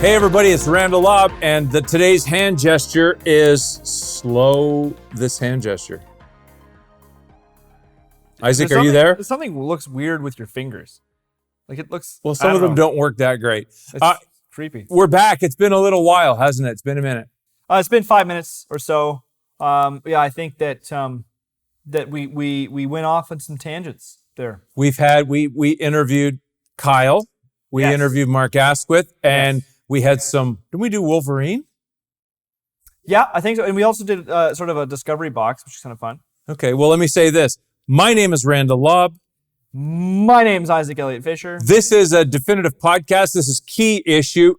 Hey everybody, it's Randall, and today's hand gesture is slow this hand gesture. Isaac, are you there? Something looks weird with your fingers. Like it looks... Well, some of them don't work that great. It's creepy. We're back. It's been a little while, hasn't it? It's been a minute. It's been 5 minutes or so. Yeah, I think that that we went off on some tangents there. We interviewed Kyle. We interviewed Mark Asquith, and we had some... Didn't we do Wolverine? Yeah, I think so. And we also did sort of a discovery box, which is kind of fun. Okay, well, let me say this. My name is Randall Lobb. My name's Isaac Elliott Fisher. This is a definitive podcast. This is Key Issue.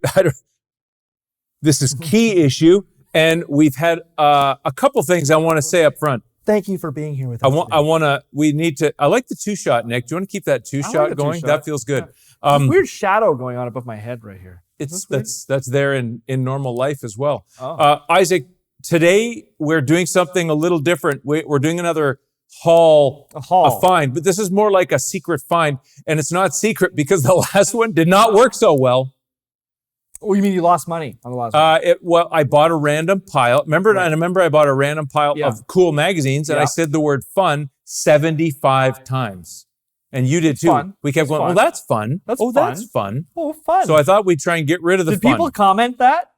This is Key Issue, and we've had a couple things I want to say up front. Thank you for being here with us. I like the two-shot, Nick. Do you want to keep that two-shot going? That feels good. Yeah. There's a weird shadow going on above my head right here. That's there in normal life as well. Oh. Isaac, today we're doing something a little different. We're doing another a find, but this is more like a secret find, and it's not secret because the last one did not work so well. Oh, you mean you lost money on the last one? Well, I bought a random pile. Remember I bought a random pile of cool magazines, and I said the word fun 75 times. And you did too. Fun. We kept going, that's fun. That's fun. Oh, fun. So I thought we'd try and get rid of the fun. Did people comment that?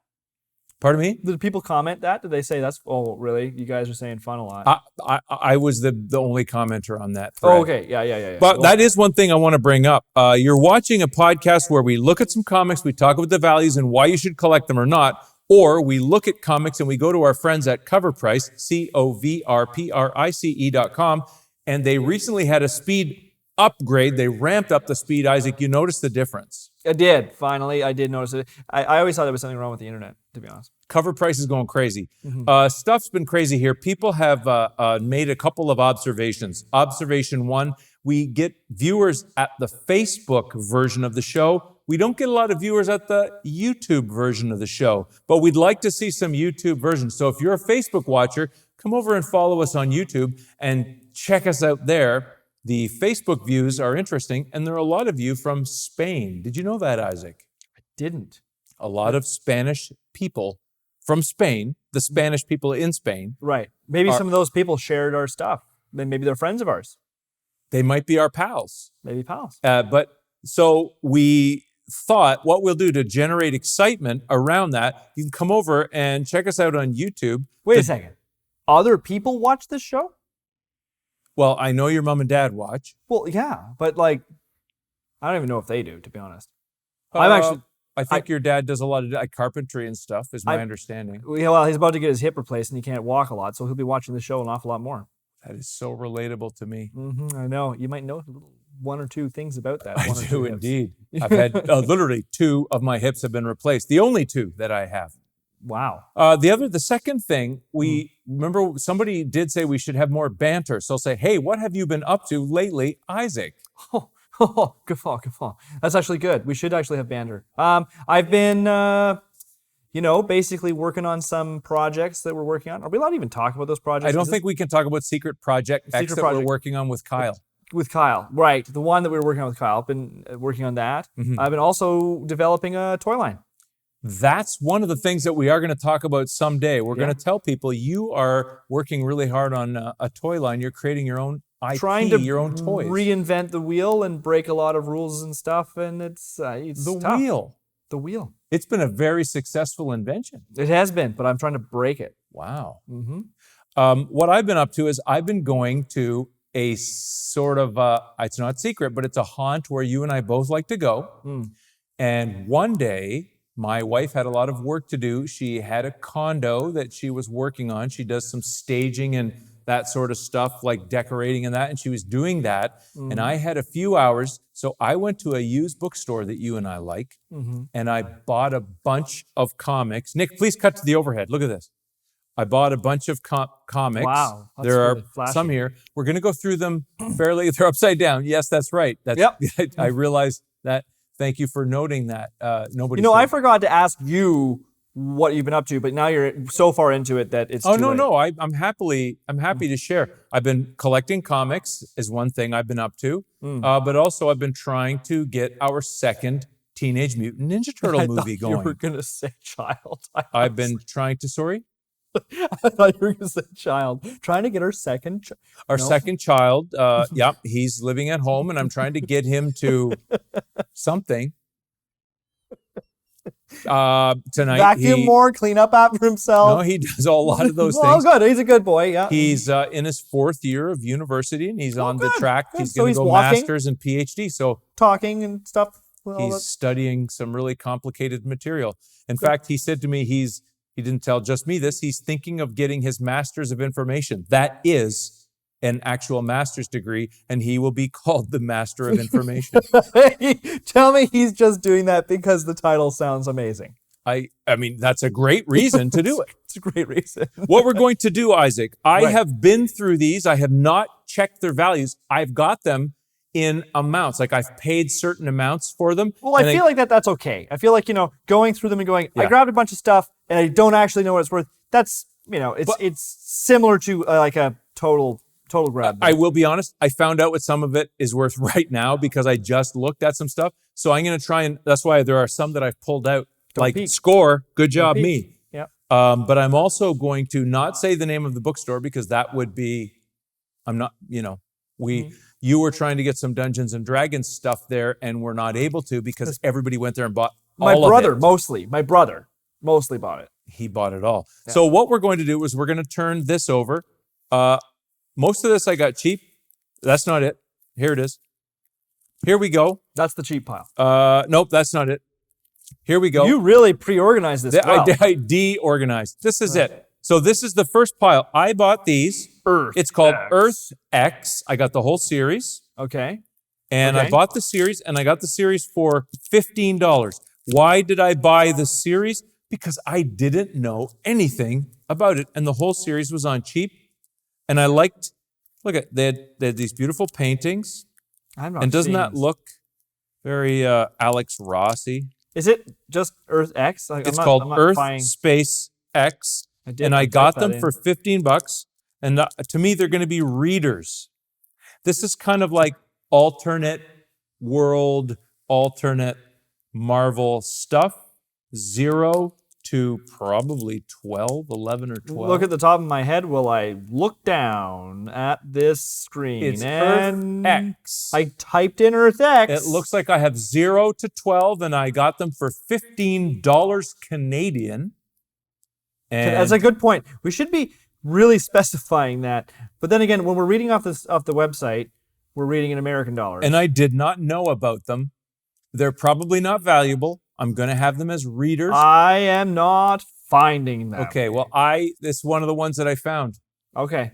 Pardon me? Did people comment that? Did they say really? You guys are saying fun a lot. I was the only commenter on that thread. Oh, okay. Yeah. But that is one thing I want to bring up. You're watching a podcast where we look at some comics, we talk about the values and why you should collect them or not, or we look at comics and we go to our friends at Cover Price, coverprice.com, and they recently had a speed upgrade. They ramped up the speed. Isaac, you noticed the difference? I did. Finally, I did notice it. I always thought there was something wrong with the internet, to be honest. Cover Price is going crazy. Mm-hmm. Stuff's been crazy here. People have made a couple of observations. Observation one, we get viewers at the Facebook version of the show. We don't get a lot of viewers at the YouTube version of the show, but we'd like to see some YouTube versions. So if you're a Facebook watcher, come over and follow us on YouTube and check us out there. The Facebook views are interesting, and there are a lot of you from Spain. Did you know that, Isaac? I didn't. A lot of Spanish people from Spain, the Spanish people in Spain. Right. Maybe some of those people shared our stuff. Maybe they're friends of ours. They might be our pals. Maybe pals. But so we thought what we'll do to generate excitement around that, you can come over and check us out on YouTube. Wait a second. Other people watch this show? Well, I know your mom and dad watch. Well, yeah, but I don't even know if they do, to be honest. I think your dad does a lot of carpentry and stuff, is my understanding. Well, he's about to get his hip replaced and he can't walk a lot, so he'll be watching the show an awful lot more. That is so relatable to me. Mm-hmm, I know. You might know one or two things about that. I do indeed. I've had literally 2 of my hips have been replaced. The only 2 that I have. Wow. The second thing, remember somebody did say we should have more banter. So I'll say, hey, what have you been up to lately, Isaac? Oh, good fall. That's actually good. We should actually have banter. I've been, basically working on some projects that we're working on. Are we allowed to even talk about those projects? I don't think we can talk about secret project X that we're working on with Kyle. With Kyle, right. The one that we were working on with Kyle. I've been working on that. Mm-hmm. I've been also developing a toy line. That's one of the things that we are going to talk about someday. We're going to tell people you are working really hard on a toy line. You're creating your own IP, your own toys. Reinvent the wheel and break a lot of rules and stuff, and it's tough. The wheel. It's been a very successful invention. It has been, but I'm trying to break it. Wow. Mm-hmm. What I've been up to is I've been going to a sort of, it's not secret, but it's a haunt where you and I both like to go. Mm. And one day, my wife had a lot of work to do. She had a condo that she was working on. She does some staging and that sort of stuff, like decorating and that, and she was doing that. Mm-hmm. And I had a few hours, so I went to a used bookstore that you and I like, and I bought a bunch of comics. Nick, please cut to the overhead. Look at this. I bought a bunch of comics. Wow. There are some here. We're going to go through them fairly. They're upside down. Yes, that's right. Yep. I realized that. Thank you for noting that. Nobody. I forgot to ask you what you've been up to, but now you're so far into it that it's. Oh no! I'm happy to share. I've been collecting comics is one thing I've been up to, but also I've been trying to get our second Teenage Mutant Ninja Turtle I movie thought you were going. going to say child. I've been trying to, sorry? I thought you were going to say child. Trying to get our second Second child, yeah, he's living at home, and I'm trying to get him to something. Tonight, vacuum more, clean up after himself. No, he does a lot of those Oh, things. good. He's a good boy. Yeah. He's in his 4th year of university, and he's on the track. Good. He's So going to he's go walking? master's and PhD. So Talking and stuff. he's studying some really complicated material. In fact, he said to me, he didn't tell just me this, he's thinking of getting his master's of information. That is an actual master's degree, and he will be called the Master of Information. Tell me he's just doing that because the title sounds amazing. I mean, that's a great reason to do it. It's a great reason. What we're going to do, Isaac, I have been through these. I have not checked their values. I've got them in amounts. Like I've paid certain amounts for them. Well, I feel like that's okay. I feel like, going through them and going, I grabbed a bunch of stuff and I don't actually know what it's worth. That's, it's similar to like a total grab. I will be honest. I found out what some of it is worth right now because I just looked at some stuff. So I'm going to try, and that's why there are some that I've pulled out. Score, good job, me. Yeah. But I'm also going to not say the name of the bookstore because that would be, I'm not, you were trying to get some Dungeons and Dragons stuff there, and we're not able to because everybody went there and bought my brother mostly bought it. He bought it all. Yeah. So what we're going to do is we're going to turn this over. Most of this I got cheap. That's not it. Here it is. Here we go. That's the cheap pile. Nope, that's not it. Here we go. You really pre-organized this well. I de-organized. This is it. So this is the first pile. I bought these. It's called Earth X. I got the whole series. Okay. And I bought the series, and I got the series for $15. Why did I buy the series? Because I didn't know anything about it, and the whole series was on cheap. And I liked, look at, they had these beautiful paintings. And doesn't that look very Alex Rossi? Is it just Earth X? It's called Earth Space X. And I got them for $15. And to me, they're going to be readers. This is kind of like alternate world, alternate Marvel stuff. 0 to probably 12, 11 or 12. Look at the top of my head while I look down at this screen. It's Earth X. I typed in Earth X. It looks like I have 0 to 12, and I got them for $15 Canadian. And that's a good point. We should be really specifying that. But then again, when we're reading off the website, we're reading in American dollars. And I did not know about them. They're probably not valuable. I'm going to have them as readers. I am not finding them. Okay, well, this is one of the ones that I found. Okay.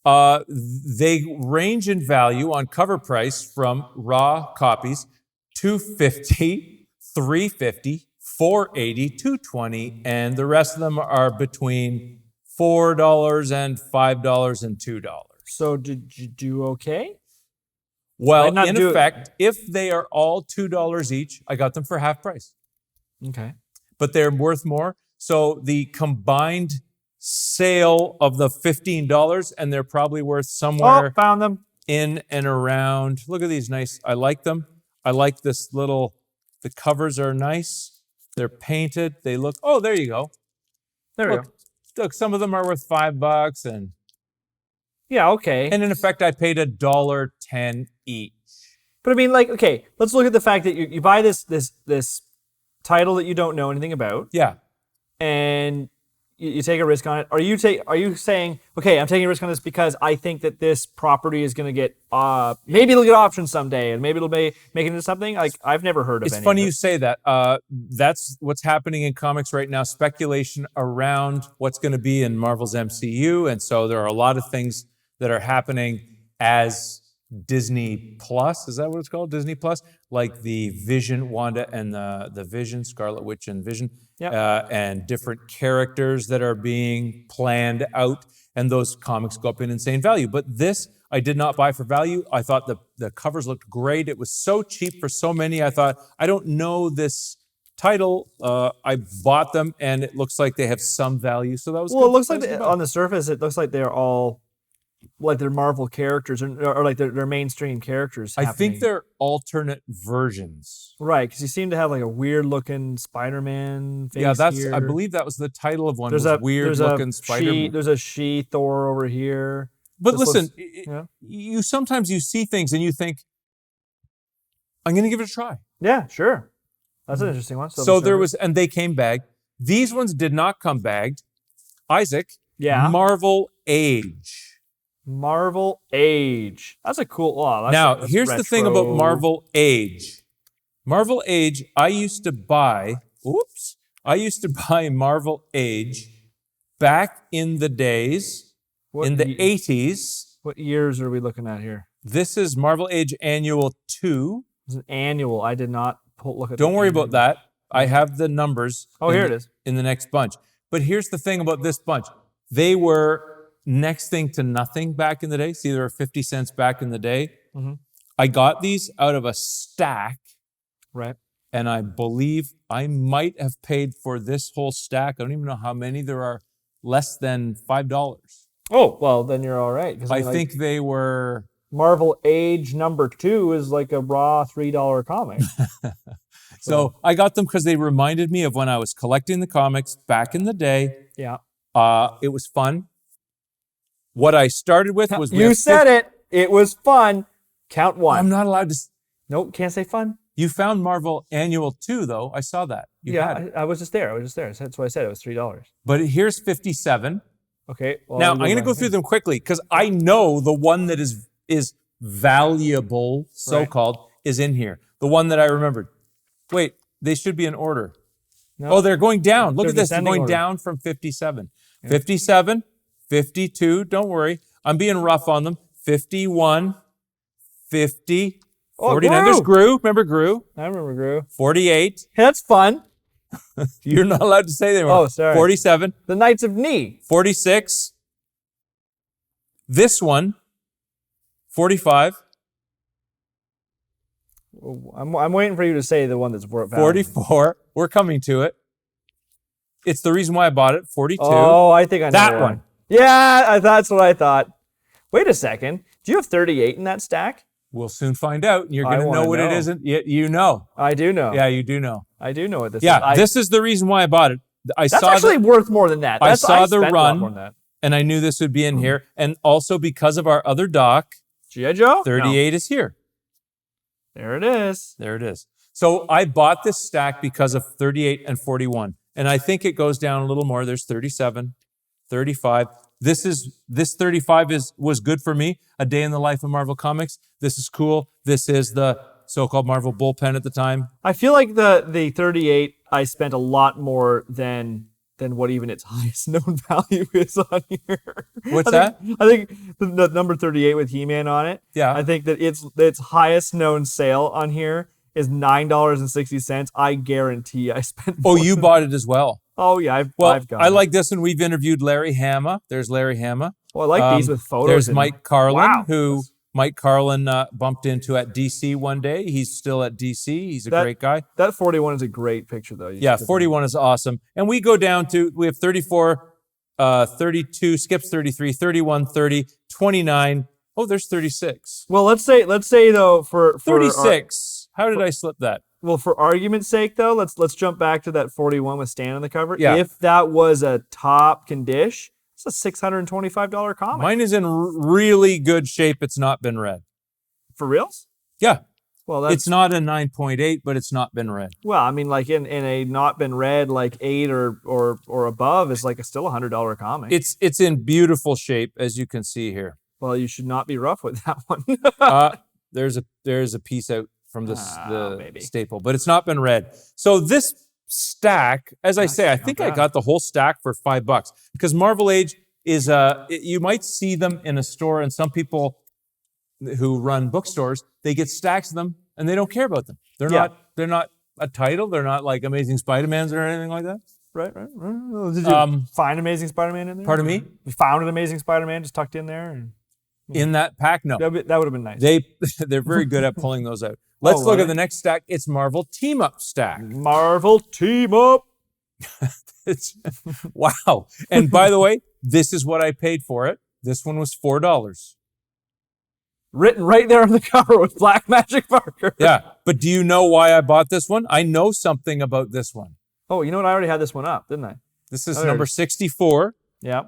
They range in value on cover price from raw copies, $250, $350, $480, $220, and the rest of them are between $4 and $5 and $2. So did you do okay? Well, in effect, if they are all $2 each, I got them for half price. Okay. But they're worth more. So the combined sale of the $15, and they're probably worth somewhere found them. In and around. Look at these nice. I like them. I like this little, the covers are nice. They're painted. They look, there you go. There we go. Look, some of them are worth $5 and. Yeah, okay. And in effect, I paid $1.10 each. But I mean, like, okay, let's look at the fact that you buy this title that you don't know anything about. Yeah. And you take a risk on it. Are you saying, okay, I'm taking a risk on this because I think that this property is going to get, maybe it'll get options someday, and maybe it'll make it into something? Like, I've never heard of it. It's funny you say that. That's what's happening in comics right now, speculation around what's going to be in Marvel's MCU. And so there are a lot of things that are happening as Disney Plus. Is that what it's called? Disney Plus? Like the Vision, Wanda and the Vision, Scarlet Witch and Vision. Yep. And different characters that are being planned out, and those comics go up in insane value. But this, I did not buy for value. I thought the covers looked great. It was so cheap for so many. I thought, I don't know this title. I bought them, and it looks like they have some value. So that was well. It looks like on the surface, it looks like they're all their Marvel characters or like their mainstream characters. I happening. think they're alternate versions. Right, because you seem to have like a weird looking Spider-Man face here. I believe that was the title of one. There's was a weird looking Spider-Man. There's a She-Thor over here. But This listen, looks- you sometimes you see things and you think, I'm going to give it a try. Yeah, sure. That's an interesting one. So there was, and they came bagged. These ones did not come bagged. Isaac, Marvel Age. Marvel Age. That's a cool. Oh, Now, here's the thing about Marvel Age. Marvel Age, I used to buy Marvel Age back in the days, in the 80s. What years are we looking at here? This is Marvel Age Annual 2. It's an annual. I did not look at. Don't worry about that. I have the numbers. Oh, here it is. In the next bunch. But here's the thing about this bunch. They were next thing to nothing back in the day. See, they were 50 cents back in the day. Mm-hmm. I got these out of a stack. Right. And I believe I might have paid for this whole stack. I don't even know how many there are. Less than $5. Oh, well, then you're all right. I think they were... Marvel Age #2 is like a raw $3 comic. So I got them because they reminded me of when I was collecting the comics back in the day. Yeah. It was fun. What I started with was... You said it. It was fun. Count one. I'm not allowed to... Nope, can't say fun. You found Marvel Annual 2, though. I saw that. I was just there. That's why I said it was $3. But here's 57. Okay. Well, now, I'm going to go through them quickly because I know the one that is valuable, so-called, is in here. The one that I remembered. Wait, they should be in order. No. Oh, they're going down. Look at this. They're going down from 57. Yeah. 57, 52. Don't worry. I'm being rough on them. 51, 50, 49. There's Gru. Remember Gru? I remember Gru. 48. That's fun. You're not allowed to say they were. Oh, sorry. 47. The Knights of Knee. 46. This one. 45. I'm waiting for you to say the one that's valuable. 44. We're coming to it. It's the reason why I bought it. 42. Oh, I think I know that one. Yeah, that's what I thought. Wait a second. Do you have 38 in that stack? We'll soon find out. And you're going to know what it isn't. You know. I do know. Yeah, you do know. I do know what this is. Yeah, this is the reason why I bought it. That's actually worth more than that. I saw the run, and I knew this would be in here. And also because of our other doc, G.I. Joe? 38 is here. There it is. There it is. So I bought this stack because of 38 and 41. And I think it goes down a little more. There's 37, 35. This 35 was good for me. A day in the life of Marvel Comics. This is cool. This is the so-called Marvel bullpen at the time. I feel like the 38 I spent a lot more than what even its highest known value is on here. What's that? I think the number 38 with He-Man on it. Yeah. I think that its highest known sale on here is $9.60. I guarantee I spent more. Oh, you bought it as well. Oh, yeah. I've got I it. like this one. We've interviewed Larry Hama. There's Larry Hama. Well, I like these with photos. There's Mike Carlin, wow. who Mike Carlin bumped into at DC one day. He's still at DC. He's a great guy. That 41 is a great picture, though. Yeah, 41 is awesome. And we go down to, we have 34, 32, skips 33, 31, 30, 29. Oh, there's 36. Well, let's say though, for 36. How did I slip that? Well, for argument's sake, though, let's jump back to that 41 with Stan on the cover. Yeah. If that was a top condition, it's a $625 comic. Mine is in really good shape. It's not been read. For reals? Yeah. Well, it's not a 9.8, but it's not been read. Well, I mean, like in a not been read, like 8 or above is like still $100 comic. It's in beautiful shape, as you can see here. Well, you should not be rough with that one. There's a piece out from the staple, but it's not been read. So this stack, as I say, I think I got the whole stack for $5 because Marvel Age is you might see them in a store, and some people who run bookstores, they get stacks of them and they don't care about them. They're not a title. They're not like Amazing Spider-Mans or anything like that. Right. Did you find Amazing Spider-Man in there? Pardon me? You found an Amazing Spider-Man just tucked in there? In that pack? No. That would have been nice. They're very good at pulling those out. Let's look at the next stack. It's Marvel Team Up stack. Marvel Team Up. Wow. And by the way, this is what I paid for it. This one was $4. Written right there on the cover with black magic marker. Yeah, but do you know why I bought this one? I know something about this one. Oh, you know what? I already had this one up, didn't I? This is number 64. Yeah.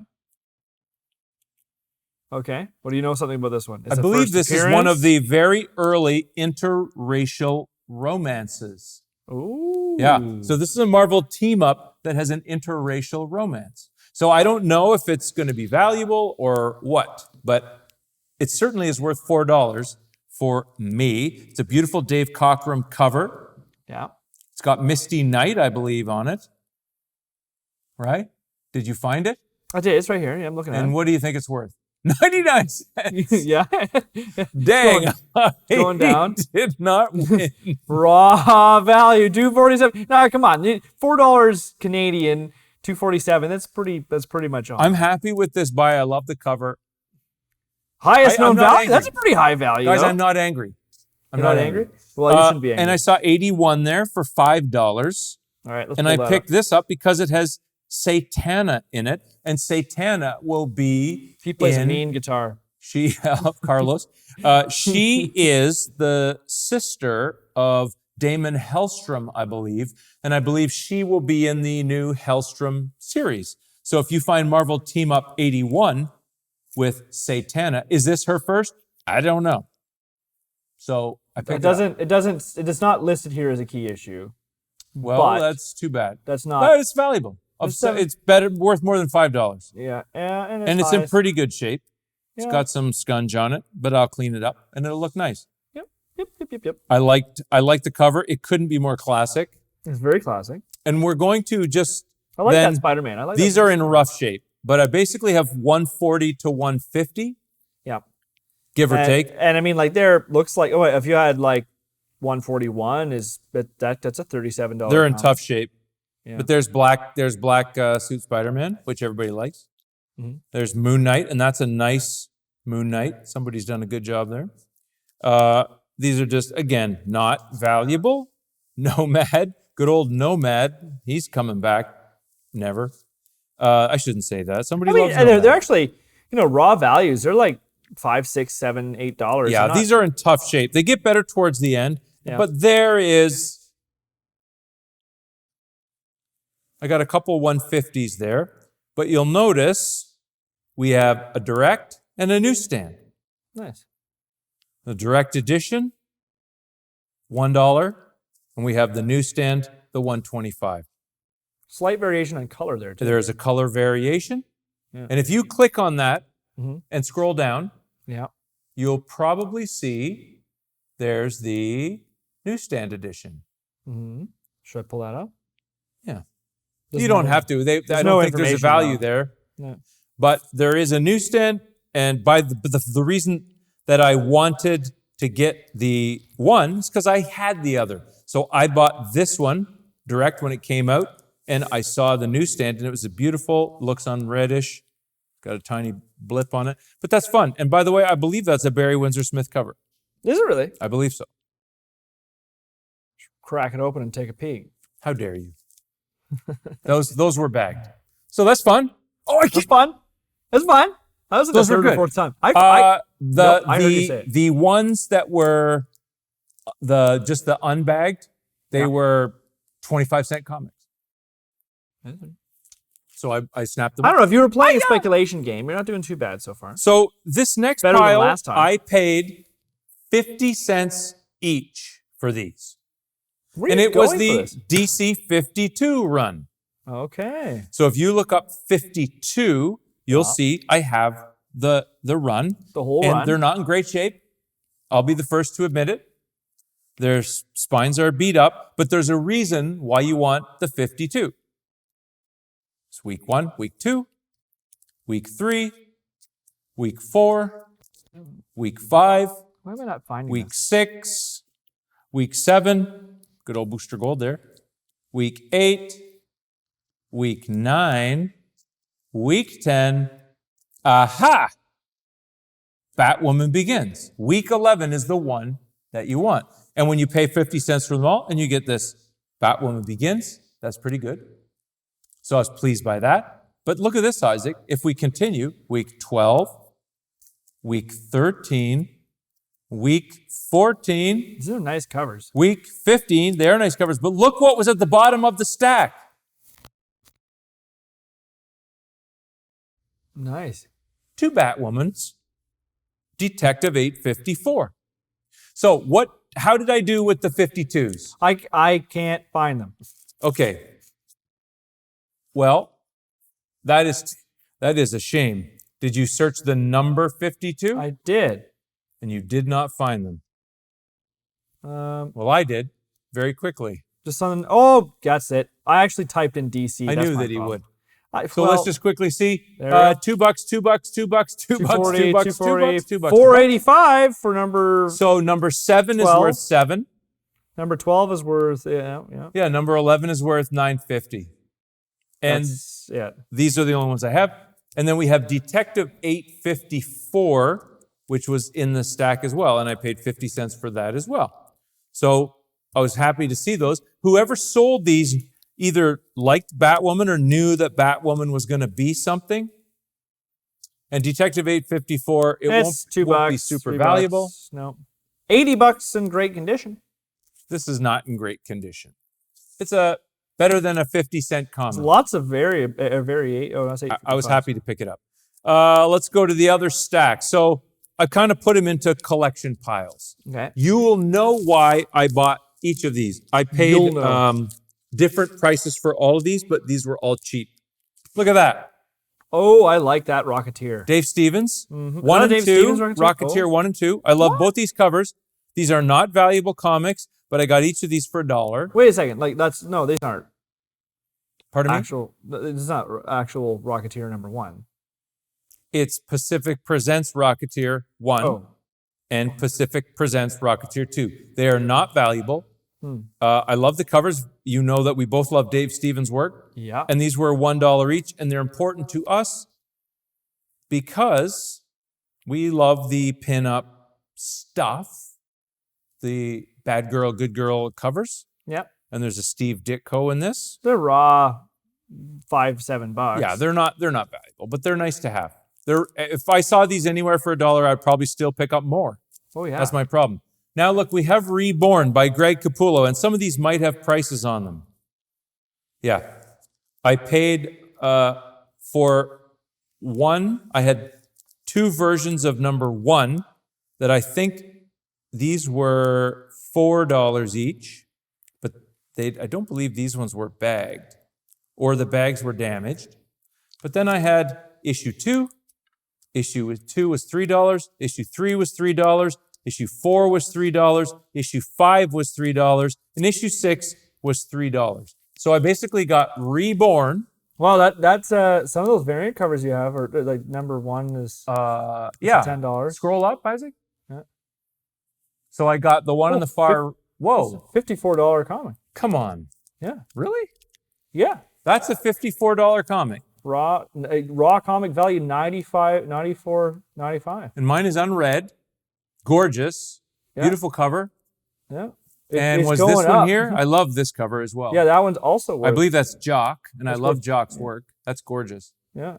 Okay. What do you know something about this one? It's I the believe first this is one of the very early interracial romances. Ooh. Yeah. So this is a Marvel team up that has an interracial romance. So I don't know if it's going to be valuable or what, but it certainly is worth $4 for me. It's a beautiful Dave Cockrum cover. Yeah. It's got Misty Knight, I believe, on it. Right? Did you find it? I did. It's right here. Yeah, I'm looking at it. And what do you think it's worth? 99 cents. Yeah. Dang. Going down. Did not win. Raw value, $2.47. Now, come on. $4 Canadian, $2.47. That's pretty much all. I'm happy with this buy. I love the cover. Highest known I'm not value? angry. That's a pretty high value. Guys, though. I'm not angry. You're not angry? Well, you shouldn't be angry. And I saw 81 there for $5. All right, let's and pull I that picked up. this up because it has Satana in it. And Satana will be He plays a in mean guitar. Carlos. She is the sister of Damon Hellstrom, I believe. And I believe she will be in the new Hellstrom series. So if you find Marvel Team Up 81 with Satana, is this her first? I don't know. So I picked It's not listed here as a key issue. Well, but that's too bad. That's not. But it's valuable. It's better, worth more than $5. Yeah, and it's in pretty good shape. It's Yeah. got some scunge on it, but I'll clean it up and it'll look nice. Yep. I liked the cover. It couldn't be more classic. It's very classic. And we're going to just I like then, that Spider-Man. I like these that. are in rough shape, but I basically have 140 to 150. Yeah. Give or take. And I mean, like, there looks like, oh, if you had like 141, that's a $37. They're in tough shape. Yeah. But there's black suit Spider-Man, which everybody likes. Mm-hmm. There's Moon Knight, and that's a nice Moon Knight. Somebody's done a good job there. These are just, again, not valuable. Nomad, good old Nomad. He's coming back. Never. I shouldn't say that. Somebody loves Nomad. They're actually, raw values. They're like $5, $6, $7, $8. Yeah, these are in tough shape. They get better towards the end. Yeah. But there is... I got a couple 150s there. But you'll notice we have a direct and a newsstand. Nice. The direct edition, $1. And we have the newsstand, the $1.25. Slight variation on color there, too. There's a color variation. Yeah. And if you click on that Mm-hmm. and scroll down, Yeah. you'll probably see there's the newsstand edition. Mm-hmm. Should I pull that up? Yeah. There's You don't no- have to. I don't no think there's a information, value though. there. No. But there is a newsstand, and by the reason that I wanted to get the one is because I had the other. So I bought this one direct when it came out, and I saw the newsstand, and it was a beautiful, looks on reddish, got a tiny blip on it. But that's fun. And by the way, I believe that's a Barry Windsor Smith cover. Is it really? I believe so. Crack it open and take a peek. How dare you? Those were bagged. So that's fun. Oh, That's fun. That's fun. That was the Those were third or good. fourth time. I heard you say it. The ones that were just the unbagged, they were 25-cent comics. So I snapped them. I don't know if you were playing a speculation game. You're not doing too bad so far. So this next Better than pile, last time. I paid 50 cents each for these. Where are And you it was going the for this? DC 52 run. Okay. So if you look up 52, you'll see I have the run. The whole and run. they're not in great shape. I'll be the first to admit it. Their spines are beat up, but there's a reason why you want the 52. It's week 1, week 2, week 3, week 4, week 5, Why am I not finding week this? 6, week 7, good old Booster Gold there, week 8, week 9, week 10, aha! Batwoman Begins. Week 11 is the one that you want. And when you pay 50 cents for them all and you get this Batwoman Begins, that's pretty good. So I was pleased by that. But look at this, Isaac. If we continue, week 12, week 13, week 14, These are nice covers. week 15. They are nice covers, but look what was at the bottom of the stack. Nice. 2 Batwomans, Detective 854. So how did I do with the 52s? I can't find them. Okay. Well, that is a shame. Did you search the number 52? I did. And you did not find them. Well, I did very quickly. Just something. Oh, that's it. I actually typed in DC. I That's knew my that he problem. would. So let's just quickly see. There we go. $2, $2, $2, $2, $2, $2, $2, $2, $2. 485 for number. So number 7 is 12. worth 7. Number 12 is worth yeah. Yeah, number 11 is worth $9.50. And these are the only ones I have. And then we have Detective 854, which was in the stack as well, and I paid 50 cents for that as well. So I was happy to see those. Whoever sold these either liked Batwoman or knew that Batwoman was going to be something. And Detective 854, it won't be super valuable. Bucks. No. $80 in great condition. This is not in great condition. It's better than a 50-cent comic. Lots of variate. I was happy to pick it up. Let's go to the other stack. So I kind of put them into collection piles. Okay. You will know why I bought each of these. I paid different prices for all of these, but these were all cheap. Look at that. Oh, I like that Rocketeer. Dave Stevens, Mm-hmm. 1 and Dave 2, Stevens, Rocketeer 1 and 2. I love both these covers. These are not valuable comics, but I got each of these for $1. Wait a second. These aren't. Pardon me? This is not actual Rocketeer number 1. It's Pacific Presents Rocketeer 1 and Pacific Presents Rocketeer 2. They are not valuable. I love the covers. You know that we both love Dave Stevens' work. Yeah. And these were $1 each, and they're important to us because we love the pin-up stuff, the bad girl, good girl covers. Yep. And there's a Steve Ditko in this. They're raw $5-7. Yeah, they're not valuable, but they're nice to have. If I saw these anywhere for $1, I'd probably still pick up more. Oh yeah. That's my problem. Now look, we have Reborn by Greg Capullo, and some of these might have prices on them. Yeah. I paid for one. I had 2 versions of number 1 that I think these were $4 each, but I don't believe these ones were bagged or the bags were damaged. But then I had issue 2. Issue 2 was $3. Issue 3 was $3. Issue 4 was $3. Issue 5 was $3. And issue 6 was $3. So I basically got Reborn. Well, that's some of those variant covers you have, or like number 1 is $10. Scroll up, Isaac. Yeah. So I got the one on the far. Whoa, $54 comic. Come on. Yeah. Really? Yeah. That's a $54 comic. Raw comic value $94.95. And mine is unread, gorgeous, beautiful cover. Yeah. And was this one here? I love this cover as well. Yeah, that one's also worth. I believe that's Jock, and I love Jock's work. That's gorgeous. Yeah.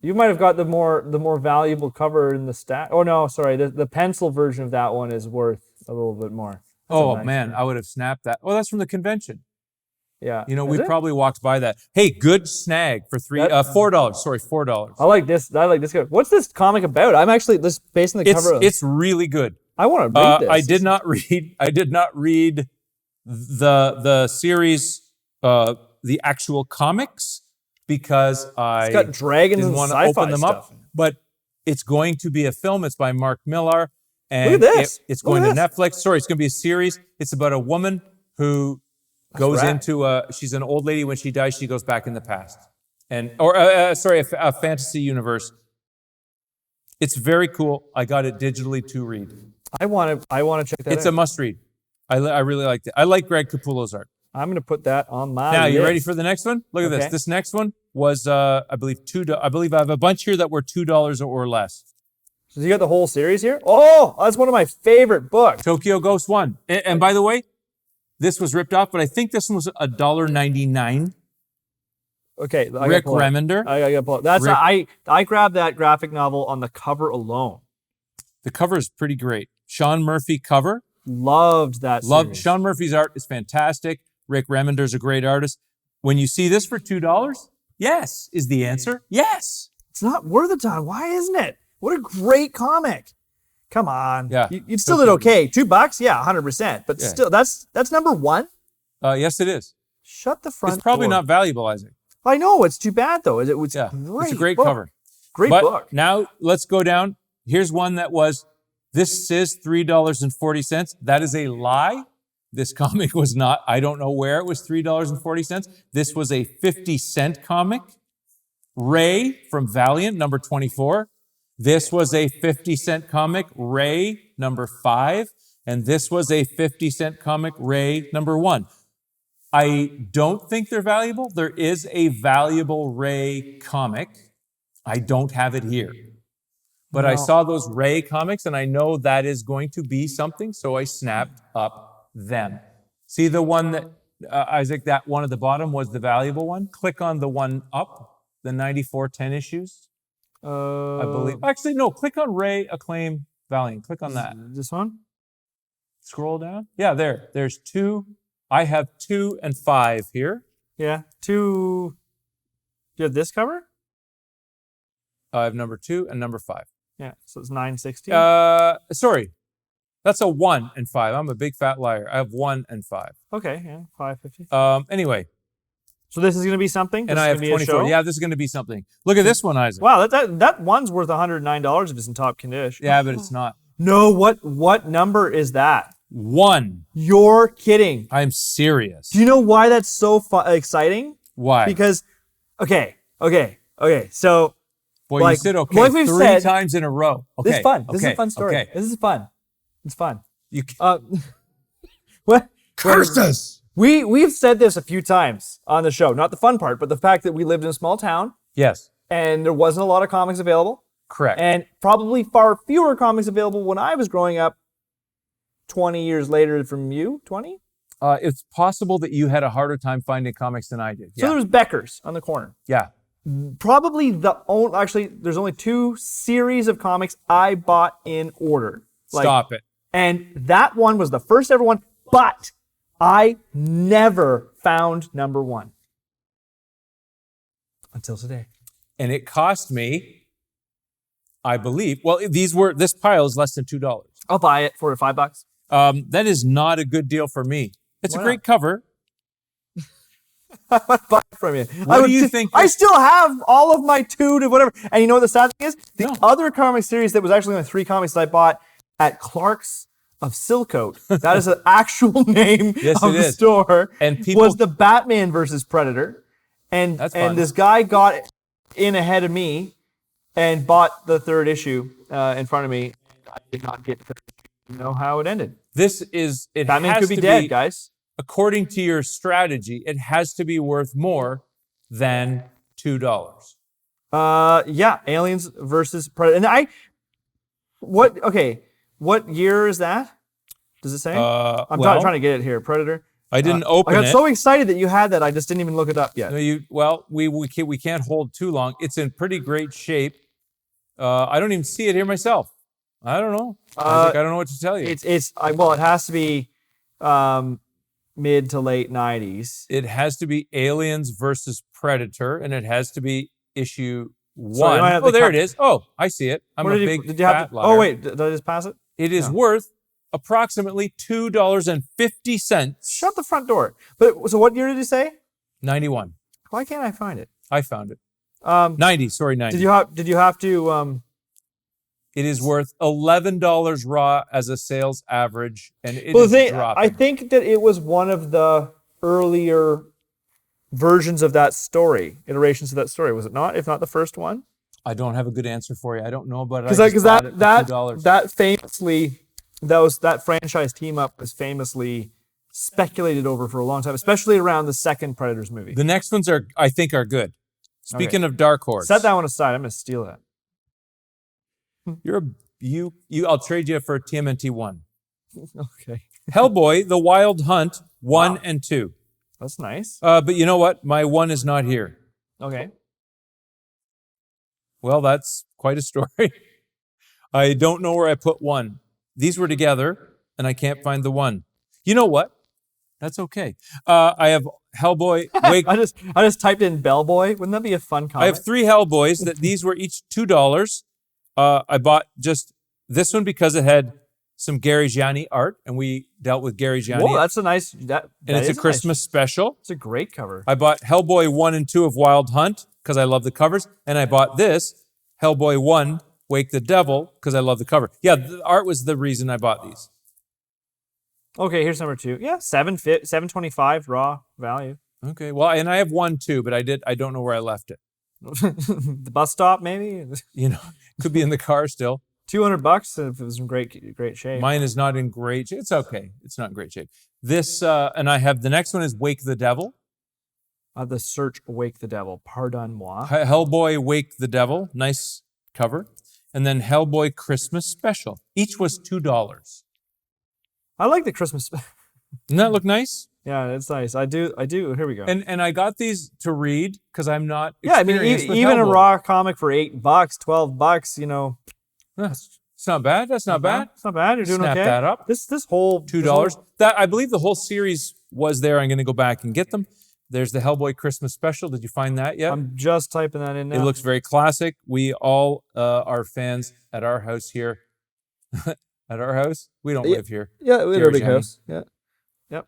You might have got the more valuable cover in the stack. Oh no, sorry. The pencil version of that one is worth a little bit more. That's man, I would have snapped that. Oh, that's from the convention. Yeah. You know, we probably walked by that. Hey, good snag for $4. Sorry, $4. I like this. Cover. What's this comic about? I'm actually based on the cover. It's really good. I want to read this. I did not read the series, the actual comics, because it's got dragons didn't and want to sci-fi open them stuff. up. But it's going to be a film. It's by Mark Millar, and Look at this. It's going to Netflix. Sorry, it's going to be a series. It's about a woman who goes into she's an old lady. When she dies, she goes back in the past, a fantasy universe. It's very cool. I got it digitally to read. I want to check that out. It's a must read. I really liked it. I like Greg Capullo's art. I'm going to put that on my Now, list. you ready for the next one? Look at this. This next one was, I believe, $2. I believe I have a bunch here that were $2 or less. So you got the whole series here? Oh, that's one of my favorite books. Tokyo Ghost 1. And by the way, this was ripped off, but I think this one was $1.99. Okay. Rick Remender. I got to pull it. I grabbed that graphic novel on the cover alone. The cover is pretty great. Sean Murphy cover. Loved that series. Sean Murphy's art is fantastic. Rick Remender's a great artist. When you see this for $2, yes, is the answer. Yes. It's not worth a ton. Why isn't it? What a great comic. Come on. Yeah. You still did okay. $2? Yeah, 100%. But still, that's number one? Yes, it is. Shut the front It's probably door. not valuable, Isaac. I know. It's too bad, though. It's great. It's a great book. cover. Great But book. now let's go down. Here's one that was, this is $3.40. That is a lie. This comic was not. I don't know where it was $3.40. This was a 50-cent comic. Ray from Valiant, number 24. This was a 50-cent comic. Ray, number 5. And this was a 50-cent comic. Ray, number 1. I don't think they're valuable. There is a valuable Ray comic. I don't have it here. But I saw those Ray comics, and I know that is going to be something, so I snapped up them. See the one that, Isaac, that one at the bottom was the valuable one? Click on the one up, the 9410 issues, I believe. Actually, no, click on Ray, Acclaim, Valiant. Click on that. This one? Scroll down. Yeah, there. There's 2. I have 2 and 5 here. Yeah. 2. You have this cover? I have number 2 and number 5. Yeah, so it's $9.60. Sorry. That's a 1 and 5. I'm a big fat liar. I have 1 and 5. Okay, yeah, $5.50. Anyway. So this is going to be something? And I have 24. Yeah, this is going to be something. Look at this one, Isaac. Wow, that one's worth $109 if it's in top condition. Yeah, but it's not. No, what number is that? 1. You're kidding. I'm serious. Do you know why that's so exciting? Why? Because, okay, so... Boy, like, you said okay like we've 3 said, times in a row. Okay. This is fun. This is a fun story. Okay. This is fun. It's fun. You what? cursed us. We've said this a few times on the show. Not the fun part, but the fact that we lived in a small town. Yes. And there wasn't a lot of comics available. Correct. And probably far fewer comics available when I was growing up 20 years later from you. 20? It's possible that you had a harder time finding comics than I did. So there was Becker's on the corner. Yeah. Probably actually, there's only 2 series of comics I bought in order. Stop it. And that one was the first ever one, but I never found number 1. Until today. And it cost me, I believe, well, this pile is less than $2. I'll buy it for $5. That is not a good deal for me. It's a great cover. I would buy it from you. What do you think? I still have all of my 2 to whatever. And you know what the sad thing is? The other comic series that was actually only 3 comics that I bought at Clark's of Silcoat, that is an actual name of the store, and was the Batman versus Predator. And this guy got in ahead of me and bought the 3rd issue in front of me. I did not get to know how it ended. Batman could be dead, guys. According to your strategy, it has to be worth more than $2. Yeah, Aliens versus Predator. And what year is that? Does it say? I'm trying to get it here. Predator. I didn't open it. I got so excited that you had that, I just didn't even look it up yet. No, we can't hold too long. It's in pretty great shape. I don't even see it here myself. I don't know. Isaac, I don't know what to tell you. It has to be mid to late 90s. It has to be Aliens versus Predator, and it has to be issue 1. So there it is. Oh, I see it. I'm a big fat liar. Oh, wait. Did I just pass it? It is worth approximately $2.50. Shut the front door. But so what year did you say? 91. Why can't I find it? I found it. 90. Sorry, 90. Did you have to? It is worth $11 raw as a sales average, and it is dropping. I think that it was one of the earlier versions of that story, iterations of that story. Was it not? If not the first one. I don't have a good answer for you. I don't know about it. Because that famously, that franchise team up was famously speculated over for a long time, especially around the second Predators movie. The next ones I think are good. Speaking of Dark Horse, set that one aside. I'm going to steal that. I'll trade you for a TMNT 1. Okay. Hellboy, The Wild Hunt 1 and 2. That's nice. But you know what? My 1 is not here. Okay. Well, that's quite a story. I don't know where I put one. These were together, and I can't find the one. You know what? That's okay. I have Hellboy Wake. I just typed in Bellboy. Wouldn't that be a fun comic? I have 3 Hellboys. That these were each $2. I bought just this one because it had some Gary Gianni art, and we dealt with Gary Gianni. Whoa, that's a nice. And it's a Christmas special. It's a great cover. I bought Hellboy 1 and 2 of Wild Hunt because I love the covers, and I bought this Hellboy 1 Wake the Devil because I love the cover. Yeah, the art was the reason I bought these. Okay, here's number 2. Yeah, $7.25 raw value. Okay, well, and I have 1 too, but I don't know where I left it. The bus stop, maybe. You know, could be in the car still. $200 if it was in great shape. Mine is not in great shape. It's okay. It's not in great shape. This, and I have the next one is Wake the Devil. The Search Wake the Devil. Pardon moi. Hellboy Wake the Devil. Nice cover. And then Hellboy Christmas Special. Each was $2. I like the Christmas. Doesn't that look nice? Yeah, it's nice. I do. Here we go. And I got these to read because I'm not. Yeah, I mean, with even a Hellboy. raw comic for $8, $12, you know. It's not bad. That's not bad. It's not bad. You're doing Snap okay. that up. This whole $2. That I believe the whole series was there. I'm going to go back and get them. There's the Hellboy Christmas Special. Did you find that yet? I'm just typing that in now. It looks very classic. We all are fans at our house here. At our house? We don't live here. Yeah, we have a Gary big Gianni. house. Yeah. Yep.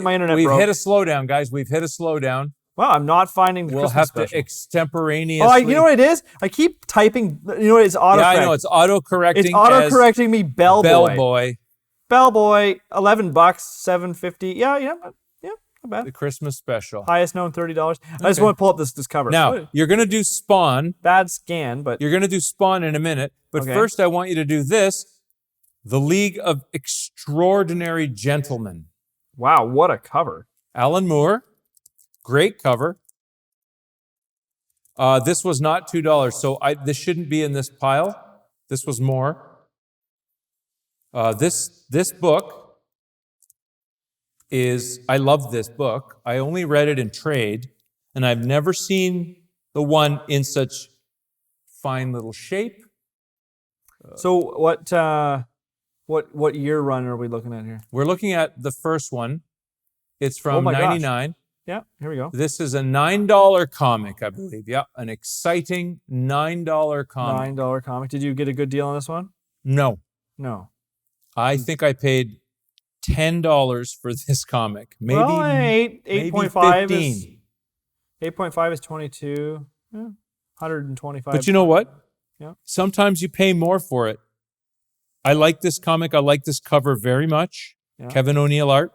My internet We've broke. hit a slowdown, guys. We've hit a slowdown. Wow, I'm not finding the We'll Christmas have to special. extemporaneously. You know what it is? I keep typing. You know what? It's autocorrect. Yeah, I know. It's auto-correcting. It's auto-correcting me. Bellboy. Bellboy. Bellboy. $11. $7.50. Yeah. Not bad. The Christmas Special. Highest known $30. I just want to pull up this cover. Now, you're going to do Spawn. Bad scan, but You're going to do Spawn in a minute. But Okay. first, I want you to do this. The League of Extraordinary Gentlemen. wow, what a cover! Alan Moore. Great cover. This was not $2, so this shouldn't be in this pile. This was more. This book is, I love this book. I only read it in trade, and I've never seen the one in such fine little shape. So what year run are we looking at here? We're looking at the first one. It's Oh from my gosh. 99. Yeah, here we go. This is a $9 comic, I believe. Yeah, an exciting $9 comic. $9 comic. Did you get a good deal on this one? No, No. I think I paid $10 for this comic. Maybe, well, maybe 8.5 is 15. 8.5 is 22. Yeah, 125. But you know what? Yeah. Sometimes you pay more for it. I like this comic. I like this cover very much. Yeah. Kevin O'Neill art,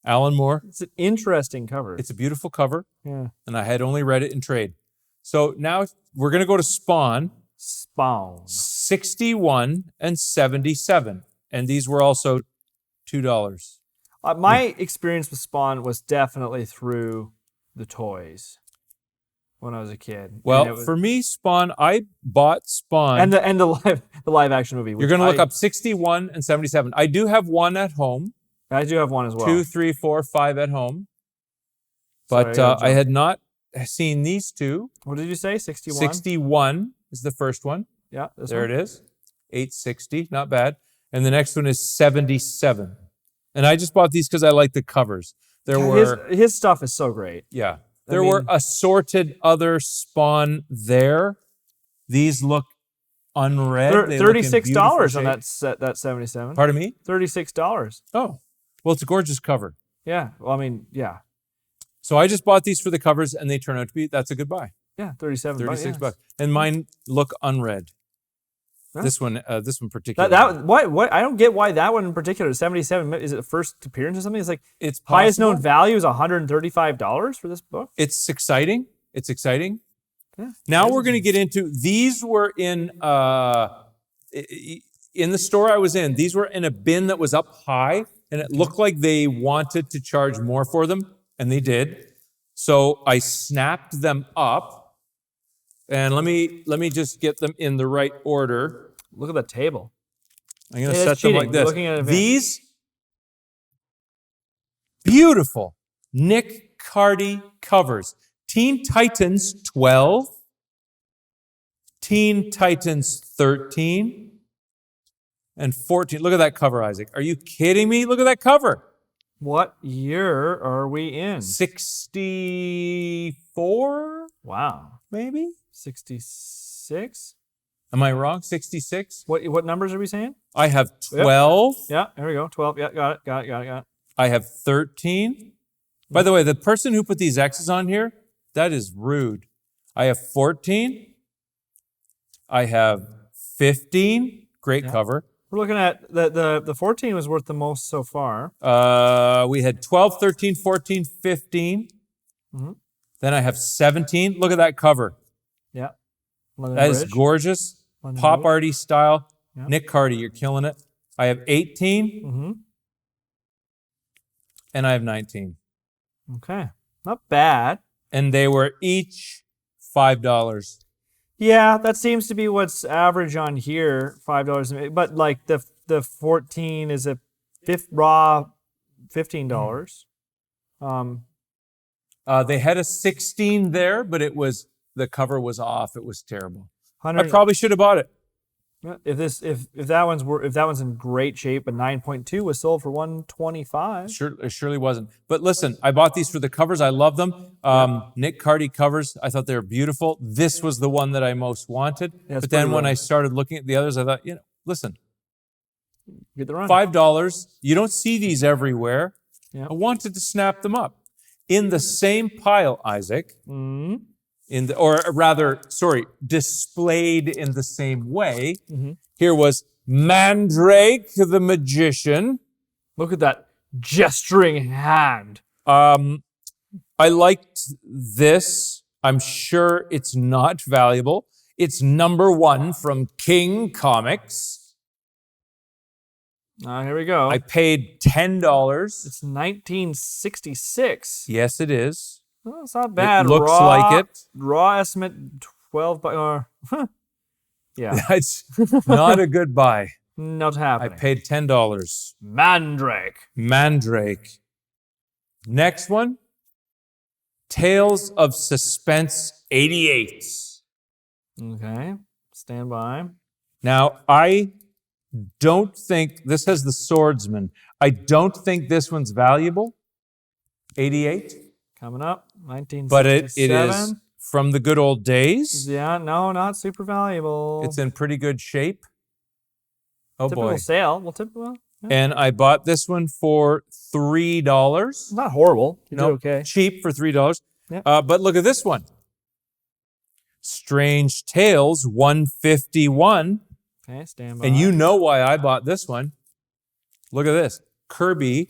Alan Moore. It's an interesting cover. It's a beautiful cover, Yeah. and I had only read it in trade. So now we're going to go to Spawn. Spawn. 61 and 77. And these were also $2. My experience with Spawn was definitely through the toys when I was a kid. Well, for me, Spawn, I bought Spawn. and the live action movie. You're going to look up 61 and 77. I do have one at home. I do have one as well. 2, 3, 4, 5 at home. Sorry, But gotta I jump. had not seen these two. What did you say? 61. 61 is the first one. Yeah. This There one? it is. 860, not bad. And the next one is 77. And I just bought these because I like the covers. There were, His stuff is so great. yeah, I there were mean- assorted other Spawn there. These look unread. They look in $36 beautiful on shape. that 77. Pardon me? $36. Oh, well, it's a gorgeous cover. Yeah. Well, I mean, yeah. So I just bought these for the covers, and they turn out to be, that's a good buy. Yeah, 37 $36. bucks. And mine look unread. Yeah. This one particularly. What I don't get why that one in particular is 77. Is it the first appearance or something? It's like It's highest known possible. value is $135 for this book. It's exciting. It's exciting. Yeah. Now we're going to get into, these were in the store I was in. These were in a bin that was up high, and it looked like they wanted to charge more for them, and they did. So I snapped them up, and let me just get them in the right order. Look at the table. I'm going to Hey, set that's them cheating. like You're this. looking at it. These beautiful Nick Cardy covers. Teen Titans 12, Teen Titans 13, and 14. Look at that cover, Isaac. Are you kidding me? Look at that cover. What year are we in? 64, Wow. maybe? 66? Am I wrong? 66? What numbers are we saying? I have 12. Yeah, there we go. 12. Yeah, got it. I have 13. By the way, the person who put these X's on here, that is rude. I have 14. I have 15. Great cover. We're looking at the 14 was worth the most so far. We had 12, 13, 14, 15. Then I have 17. Look at that cover. Yeah. That is gorgeous. Pop arty style. Yeah. Nick Carty, you're killing it. I have 18. And I have 19. Okay. Not bad. And they were each $5. Yeah, that seems to be what's average on here, $5. But like the 14 is a raw $15. They had a 16 there, but the cover was off. It was terrible. I 100 probably should have bought it. If that one's in great shape, a 9.2 was sold for $125. It surely wasn't. But listen, I bought these for the covers. I love them. Nick Carty covers. I thought they were beautiful. This was the one that I most wanted. Yeah, but then when I started looking at the others, I thought, listen, Get the run. $5. You don't see these everywhere. Yeah. I wanted to snap them up in the same pile, Isaac. Displayed in the same way. Here was Mandrake the Magician. Look at that gesturing hand. I liked this. I'm sure it's not valuable. It's #1 from King Comics. Here we go. I paid $10. It's 1966. Yes, it is. Well, it's not bad. It looks like it. Raw estimate 12 yeah. That's not a good buy. Not I happening. paid $10. Mandrake. Next one, Tales of Suspense 88. Okay. Stand by. Now, I don't think, this has the swordsman. I don't think this one's valuable. 88. Coming up. 1967. But it is from the good old days. Yeah, no, not super valuable. It's in pretty good shape. Oh typical boy. sale. Well, typical. Yeah. And I bought this one for $3. It's not horrible. You did okay. Cheap for $3. Yeah. But look at this one. Strange Tales 151. Okay, stand by. And you know why I bought this one. Look at this. Kirby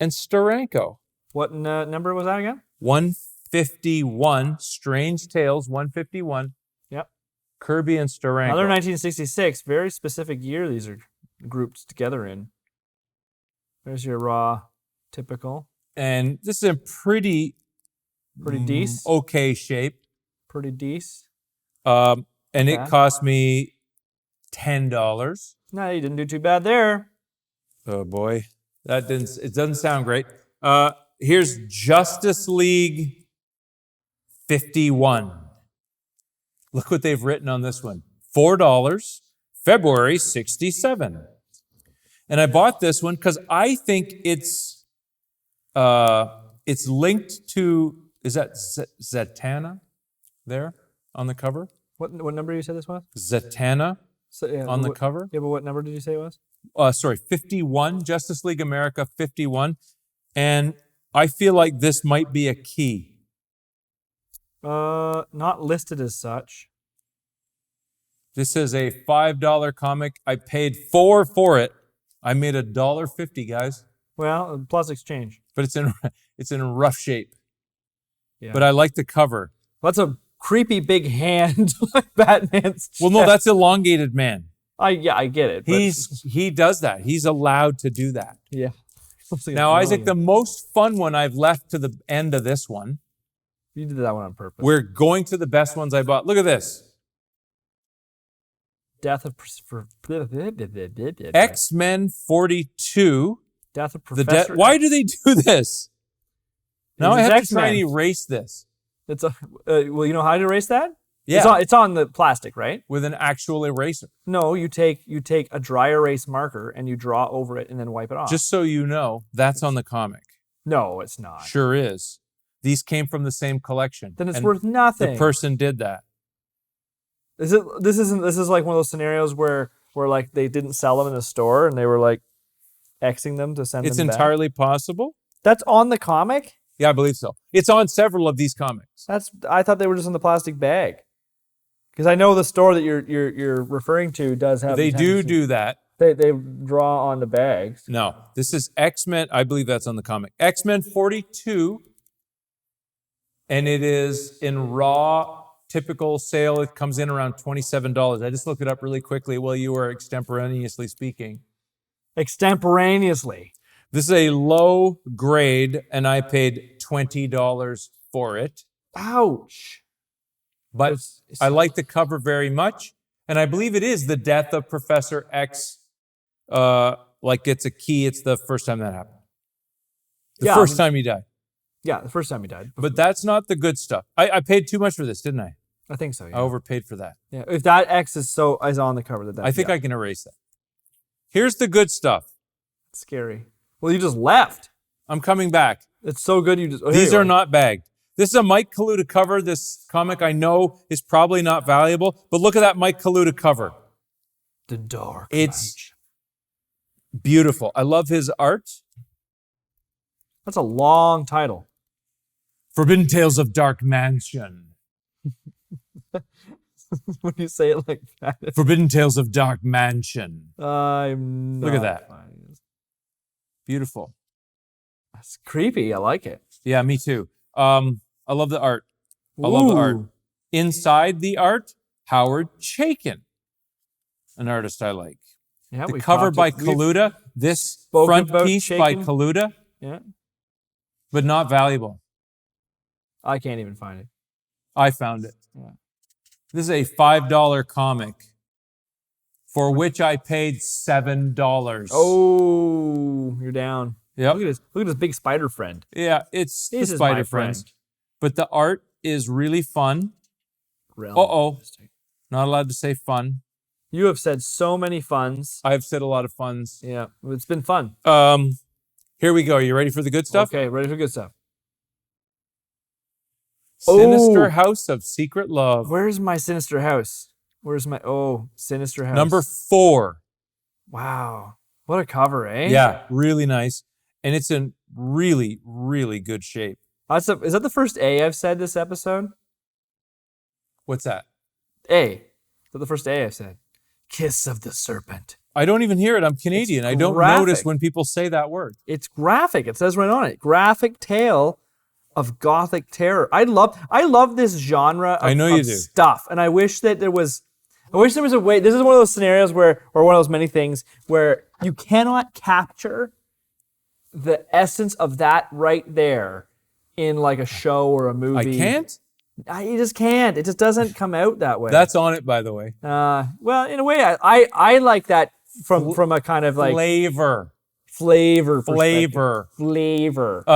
and Steranko. What number was that again? 151. Strange Tales 151. Yep. Kirby and Steranko. Another 1966. Very specific year these are grouped together in. There's your raw typical. And this is a pretty decent. Okay shape. Pretty decent. And it cost me $10. No, you didn't do too bad there. Oh boy. It doesn't sound great. Here's Justice League 51. Look what they've written on this one. $4, February 67. And I bought this one because I think it's linked to, is that Zatanna there on the cover? What number you said this was? Zatanna on the cover. Yeah, but what number did you say it was? 51, Justice League America 51. And I feel like this might be a key. Not listed as such. This is a $5 comic. I paid $4 for it. I made $1.50, guys. Well, plus exchange. But it's in rough shape. Yeah. But I like the cover. That's a creepy big hand like Batman's chest. Well, no, that's elongated man. I get it. He does that. He's allowed to do that. Yeah. Now, Isaac, the most fun one I've left to the end of this one. You did that one on purpose. We're going to the best ones I bought. Look at this. Death of X-Men 42. Death of Professor. Why do they do this? Now I have to try and X-Men. erase this. It's well, you know how to erase that? Yeah, It's on the plastic, right? with an actual eraser. No, you take a dry erase marker and you draw over it and then wipe it off. Just so you know, that's on the comic. No, it's not. Sure is. These came from the same collection. Then it's and worth nothing. The person did that. This is like one of those scenarios where like they didn't sell them in the store and they were like Xing them to send It's them back. entirely possible. That's on the comic? Yeah, I believe so. It's on several of these comics. I thought they were just in the plastic bag. Because I know the store that you're referring to does have. They do that. They draw on the bags. No, this is X-Men. I believe that's on the comic. X-Men 42, and it is in raw. Typical sale, it comes in around $27. I just looked it up really quickly while you were extemporaneously speaking. Extemporaneously. This is a low grade, and I paid $20 for it. Ouch. But I like the cover very much, and I believe it is the death of Professor X. Like it's a key. It's the first time that happened. The first time he died. Yeah, the first time he died. But that's not the good stuff. I paid too much for this, didn't I? I think so. Yeah. I overpaid for that. Yeah. If that X is on the cover, I think I can erase that. Here's the good stuff. Scary. Well, you just left. I'm coming back. It's so good. You just. These are not bagged. This is a Mike Kaluta cover. This comic I know is probably not valuable, but look at that Mike Kaluta cover. The Dark. It's beautiful. I love his art. That's a long title. Forbidden Tales of Dark Mansion. When you say it like that. Forbidden Tales of Dark Mansion. I'm not. Look at that. Beautiful. That's creepy. I like it. Yeah, me too. I love the art. I love the art. Inside the art, Howard Chaykin, an artist I like. Yeah, the cover by Kaluta, this front piece by Kaluta, yeah, but not valuable. I can't even find it. I found it. Yeah. This is a $5 comic for which I paid $7. Oh, you're down. Yeah. Look at this big spider friend. Yeah, it's the This is spider my friend. friend. But the art is really fun. Not allowed to say fun. You have said so many funs. I've said a lot of funs. Yeah, it's been fun. Here we go. You ready for the good stuff? Okay, ready for good stuff. Sinister House of Secret Love. Where's my Sinister House? Where's my Sinister House? Number 4. Wow. What a cover, eh? Yeah, really nice. And it's in really, really good shape. Is that the first A I've said this episode? What's that? A. Is that the first A I've said? Kiss of the Serpent. I don't even hear it. I'm Canadian. I don't notice when people say that word. It's graphic. It says right on it. Graphic tale of gothic terror. I love this genre of stuff. And I wish there was a way. This is one of those scenarios or one of those many things where you cannot capture the essence of that right there in like a show or a movie. I can't? You just can't. It just doesn't come out that way. That's on it, by the way. Well, in a way, I like that from a kind of like flavor.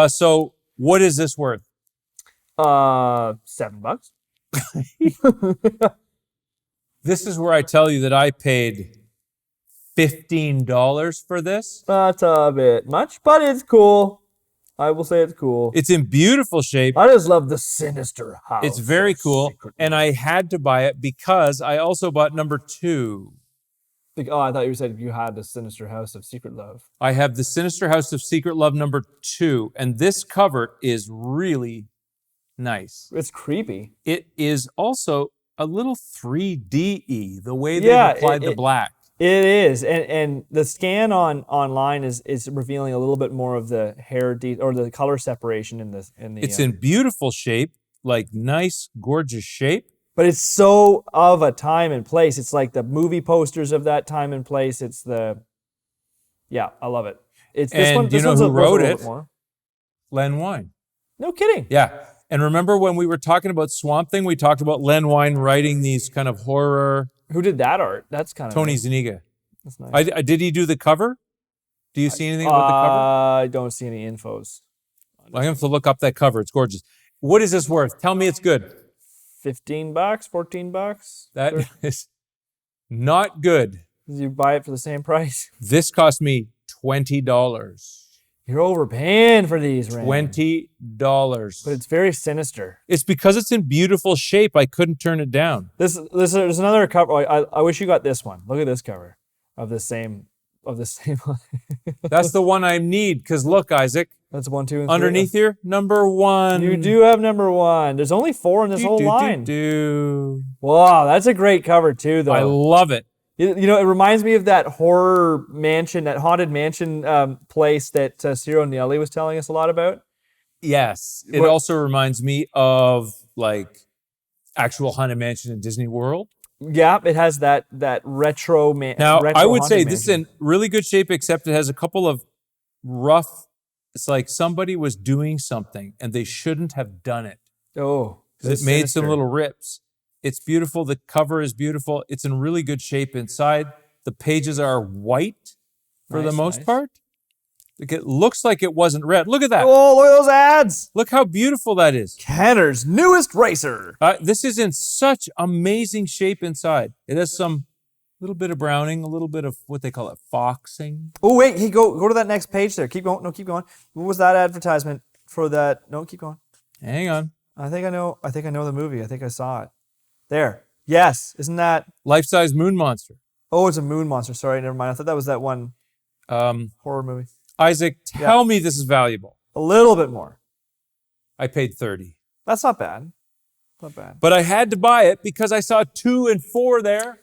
So what is this worth? $7. This is where I tell you that I paid $15 for this. That's a bit much, but it's cool. I will say it's cool. It's in beautiful shape. I just love the Sinister House. It's very cool, and I had to buy it because I also bought number 2. Oh, I thought you said you had the Sinister House of Secret Love. I have the Sinister House of Secret Love number 2, and this cover is really nice. It's creepy. It is also a little 3D-y, the way they applied the black. It is, and the scan online is revealing a little bit more of the hair or the color separation in the. It's in beautiful shape, like nice, gorgeous shape. But it's so of a time and place. It's like the movie posters of that time and place. I love it. It's this and one. Do you know who wrote it? Len Wein. No kidding. Yeah. And remember when we were talking about Swamp Thing, we talked about Len Wein writing these kind of horror. Who did that art? That's kind of Tony nice. Zuniga. That's nice. Did he do the cover? Do you see anything about the cover? I don't see any infos. I have to look up that cover. It's gorgeous. What is this worth? Tell me it's good. $15, $14. That is not good. Did you buy it for the same price? This cost me $20. You're overpaying for these, Rand. $20. But it's very sinister. It's because it's in beautiful shape. I couldn't turn it down. There's another cover. I wish you got this one. Look at this cover of the same one. That's the one I need. Because look, Isaac. That's 1, 2, and 3. Underneath here, number 1. You do have number 1. There's only 4 in this whole line. Wow, that's a great cover too, though. I love it. You know, it reminds me of that horror mansion, that haunted mansion place that Ciro Nielli was telling us a lot about. Yes. It also reminds me of like actual haunted mansion in Disney World. Yeah, it has that retro mansion. Now, I would say this is in really good shape, except it has a couple of rough. It's like somebody was doing something and they shouldn't have done it. Oh, because it made some little rips. It's beautiful. The cover is beautiful. It's in really good shape inside. The pages are white for the most part. It looks like it wasn't red. Look at that. Oh, look at those ads. Look how beautiful that is. Kenner's newest racer. This is in such amazing shape inside. It has some little bit of browning, a little bit of what they call it, foxing. Oh, wait. Hey, go to that next page there. Keep going. No, keep going. What was that advertisement for that? No, keep going. Hang on. I think I know the movie. I think I saw it. There. Yes. Isn't that Life-size moon monster? Oh, it's a moon monster. Sorry, never mind. I thought that was that one horror movie. Isaac, tell me this is valuable. A little bit more. I paid $30. That's not bad. Not bad. But I had to buy it because I saw 2 and 4 there.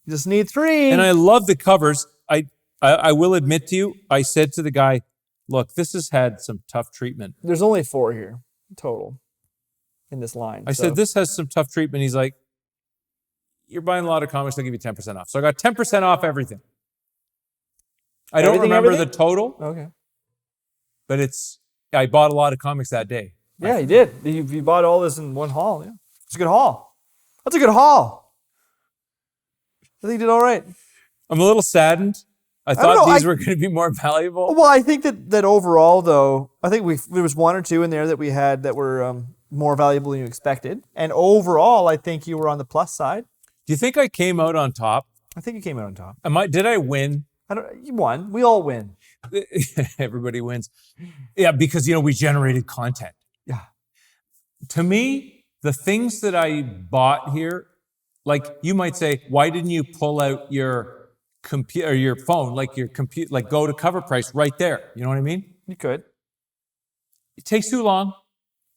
You just need 3. And I love the covers. I will admit to you, I said to the guy, look, this has had some tough treatment. There's only 4 here total in this line. I said, this has some tough treatment. He's like, you're buying a lot of comics, they'll give you 10% off. So I got 10% off everything. I don't remember the total. Okay. But I bought a lot of comics that day. Yeah, you did. You bought all this in one haul. Yeah. It's a good haul. That's a good haul. I think you did all right. I'm a little saddened. I thought these were going to be more valuable. Well, I think that overall, though, I think there was 1 or 2 in there that we had that were more valuable than you expected. And overall, I think you were on the plus side. Do you think I came out on top? I think you came out on top. Did I win? You won. We all win. Everybody wins. Yeah, because, we generated content. Yeah. To me, the things that I bought here, like you might say, why didn't you pull out your computer or your phone, like your computer, like go to cover price right there? You know what I mean? You could. It takes too long.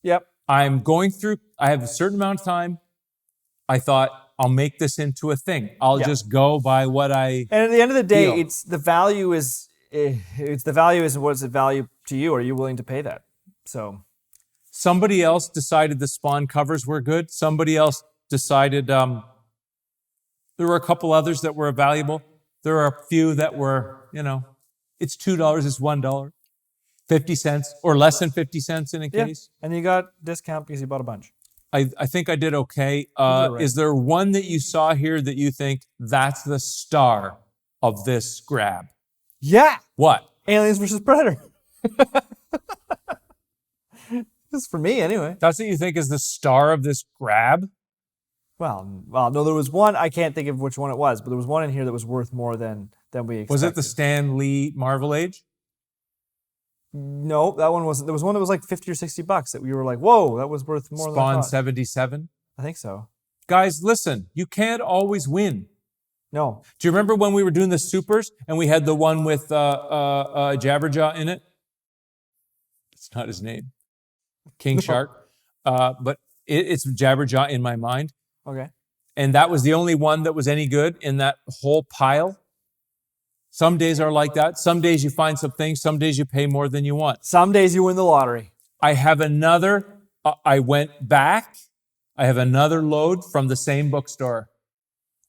Yep. I have a certain amount of time. I thought, I'll make this into a thing. I'll just go by what I And at the end of the day, feel. it's the value is what's the value to you? Are you willing to pay that? So somebody else decided the Spawn covers were good. Somebody else decided there were a couple others that were valuable. There are a few that were, it's $2, it's $1, 50 cents or less than 50 cents in a case. And you got discount because you bought a bunch. I think I did okay. Right. Is there one that you saw here that you think that's the star of this grab? Yeah. What? Aliens versus Predator. This is for me anyway. That's what you think is the star of this grab? Well, no, there was one. I can't think of which one it was, but there was one in here that was worth more than we expected. Was it the Stan Lee Marvel Age? No, that one wasn't. There was one that was like $50 or $60 that we were like, whoa, that was worth more than I Spawn thought. 77? I think so. Guys, listen, you can't always win. No. Do you remember when we were doing the supers and we had the one with Jabberjaw in it? It's not his name. King Shark. But it's Jabberjaw in my mind. Okay. And that was the only one that was any good in that whole pile. Some days are like that. Some days you find some things. Some days you pay more than you want. Some days you win the lottery. I have another. I went back. I have another load from the same bookstore.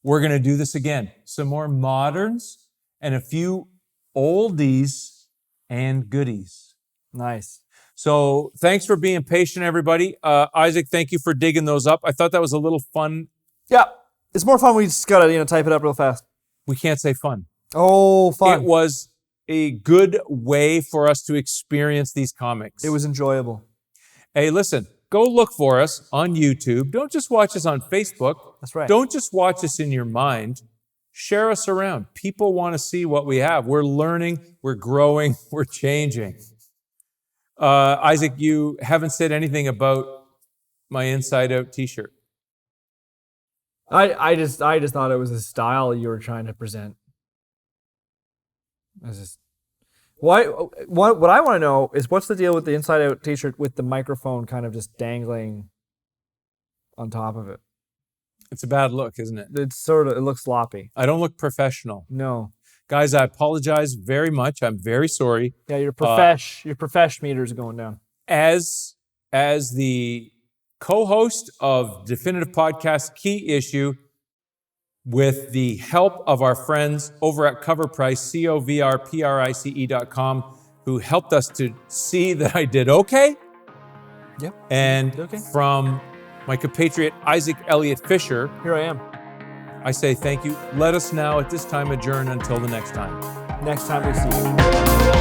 We're going to do this again. Some more moderns and a few oldies and goodies. Nice. So thanks for being patient, everybody. Isaac, thank you for digging those up. I thought that was a little fun. Yeah. It's more fun. We just got to, type it up real fast. We can't say fun. Oh, fun. It was a good way for us to experience these comics. It was enjoyable. Hey, listen, go look for us on YouTube. Don't just watch us on Facebook. That's right. Don't just watch us in your mind. Share us around. People want to see what we have. We're learning, we're growing, we're changing. Isaac, you haven't said anything about my Inside Out t-shirt. I just thought it was a style you were trying to present. What I want to know is what's the deal with the Inside Out t-shirt with the microphone kind of just dangling on top of it? It's a bad look, isn't it? It looks sloppy. I don't look professional. No. Guys, I apologize very much. I'm very sorry. Yeah, your profesh meter's going down. As the co-host of Definitive Podcast Key Issue, with the help of our friends over at CoverPrice, covrprice.com, who helped us to see that I did okay. Yep. And okay. From my compatriot Isaac Elliott Fisher, here I am. I say thank you. Let us now at this time adjourn until the next time. Next time we see you.